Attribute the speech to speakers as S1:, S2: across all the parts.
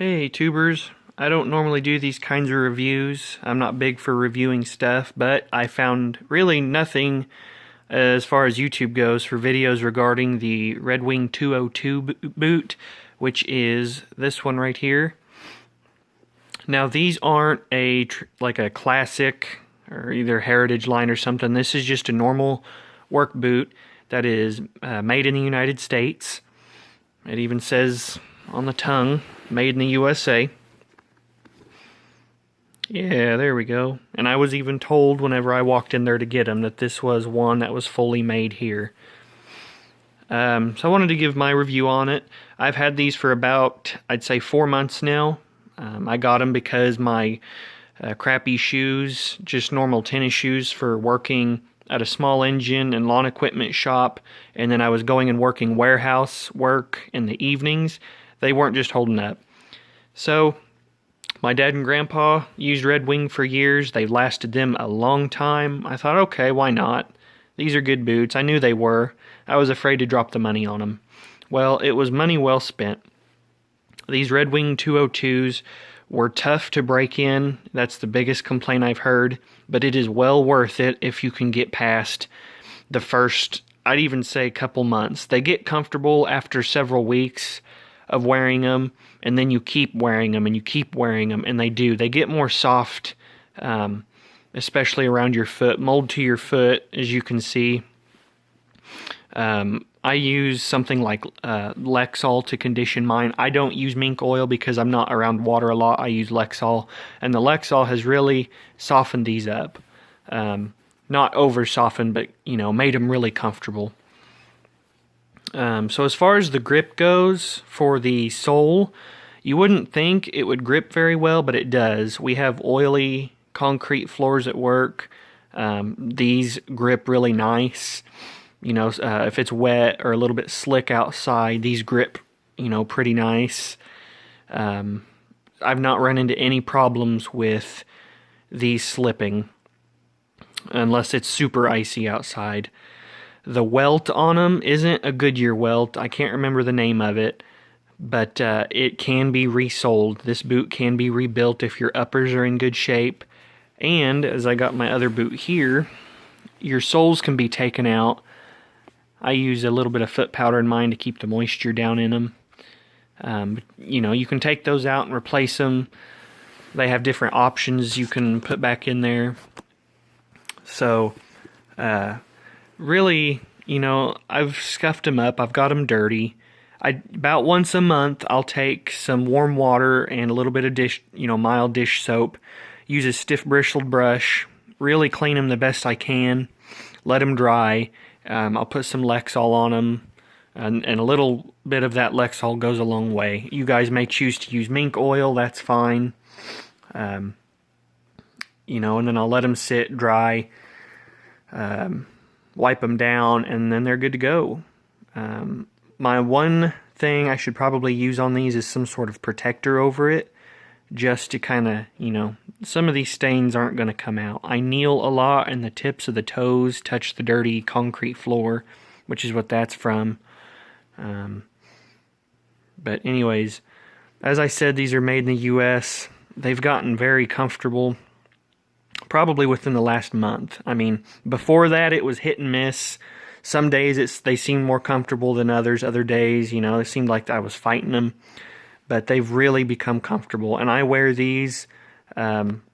S1: Hey tubers, I don't normally do these kinds of reviews. I'm not big for reviewing stuff, but I found really nothing as far as YouTube goes for videos regarding the Red Wing 202 boot, which is this one right here. Now these aren't like a classic or either heritage line or something. This is just a normal work boot that is made in the United States. It even says on the tongue, made in the USA. Yeah, there we go. And I was even told whenever I walked in there to get them that this was one that was fully made here. So I wanted to give my review on it. I've had these for about, I'd say 4 months now. I got them because my crappy shoes, just normal tennis shoes for working at a small engine and lawn equipment shop, and then I was going and working warehouse work in the evenings, they weren't just holding up. So my dad and grandpa used Red Wing for years. They've lasted them a long time. I thought, okay, why not? These are good boots. I knew they were. I was afraid to drop the money on them. Well, it was money well spent. These Red Wing 202s were tough to break in. That's the biggest complaint I've heard. But it is well worth it if you can get past the first, I'd even say, couple months. They get comfortable after several weeks of wearing them, and then you keep wearing them and you keep wearing them, and they do. They get more soft, especially around your foot, mold to your foot, as you can see. I use something like Lexol to condition mine. I don't use mink oil because I'm not around water a lot. I use Lexol, and the Lexol has really softened these up. Not over softened, but made them really comfortable. So as far as the grip goes for the sole, you wouldn't think it would grip very well, but it does. We have oily concrete floors at work. These grip really nice. If it's wet or a little bit slick outside, these grip, pretty nice. I've not run into any problems with these slipping unless it's super icy outside. The welt on them isn't a Goodyear welt. I can't remember the name of it, but it can be resoled. This boot can be rebuilt if your uppers are in good shape. And as I got my other boot here, your soles can be taken out. I use a little bit of foot powder in mine to keep the moisture down in them. You can take those out and replace them. They have different options you can put back in there. So, really, I've scuffed them up. I've got them dirty. About once a month, I'll take some warm water and a little bit of mild dish soap. Use a stiff bristled brush. Really clean them the best I can. Let them dry. I'll put some Lexol on them, and a little bit of that Lexol goes a long way. You guys may choose to use mink oil, that's fine. And then I'll let them sit, dry, wipe them down, and then they're good to go. My one thing I should probably use on these is some sort of protector over it, just to kind of, some of these stains aren't going to come out. I kneel a lot and the tips of the toes touch the dirty concrete floor, which is what that's from. But anyways, as I said, these are made in the US. They've gotten very comfortable probably within the last month. I mean, before that it was hit and miss. Some days they seemed more comfortable than others. Other days, it seemed like I was fighting them. But they've really become comfortable. And I wear these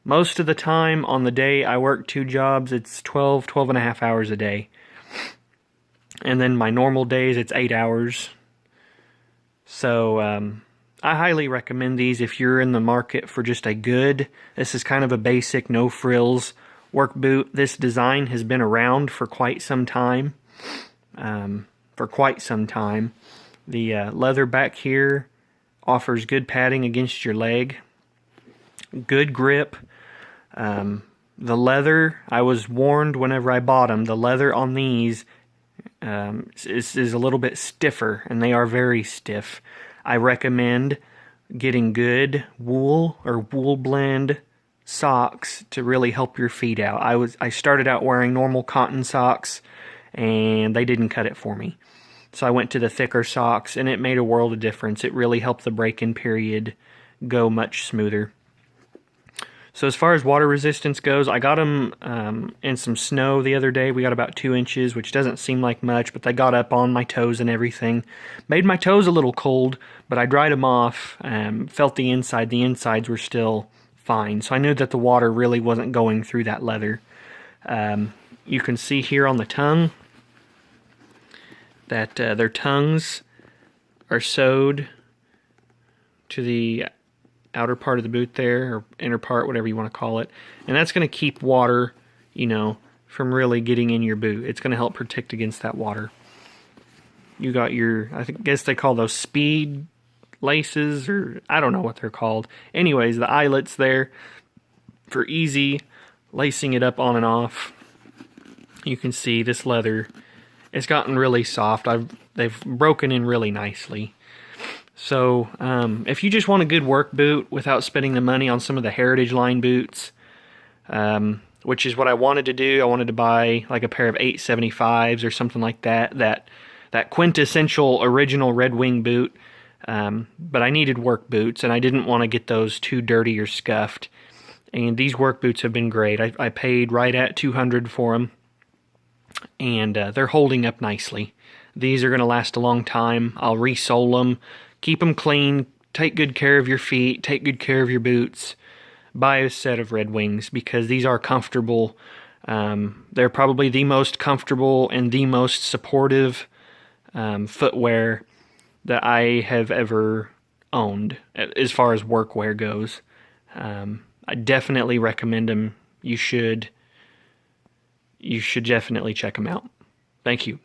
S1: most of the time. On the day I work 2 jobs, it's 12 and a half hours a day. And then my normal days, it's 8 hours. So I highly recommend these if you're in the market for just this is kind of a basic, no frills work boot. This design has been around for quite some time. The leather back here offers good padding against your leg. Good grip. The leather, I was warned whenever I bought them, the leather on these is a little bit stiffer, and they are very stiff. I recommend getting good wool or wool blend socks to really help your feet out. I started out wearing normal cotton socks, and they didn't cut it for me. So I went to the thicker socks, and it made a world of difference. It really helped the break-in period go much smoother. So as far as water resistance goes, I got them in some snow the other day. We got about 2 inches, which doesn't seem like much, but they got up on my toes and everything. Made my toes a little cold, but I dried them off, felt the inside. The insides were still fine, so I knew that the water really wasn't going through that leather. You can see here on the tongue that their tongues are sewed to the outer part of the boot there, or inner part, whatever you want to call it. And that's going to keep water, from really getting in your boot. It's going to help protect against that water. You got your, guess they call those speed laces, or I don't know what they're called. Anyways, the eyelets there for easy lacing it up on and off. You can see this leather, it's gotten really soft. They've broken in really nicely. So, if you just want a good work boot without spending the money on some of the Heritage Line boots, which is what I wanted to do. I wanted to buy like a pair of 875s or something like that. That quintessential original Red Wing boot. But I needed work boots, and I didn't want to get those too dirty or scuffed. And these work boots have been great. I paid right at $200 for them, and they're holding up nicely. These are going to last a long time. I'll resole them. Keep them clean, take good care of your feet, take good care of your boots. Buy a set of Red Wings because these are comfortable. They're probably the most comfortable and the most supportive footwear that I have ever owned as far as workwear goes. I definitely recommend them. You should definitely check them out. Thank you.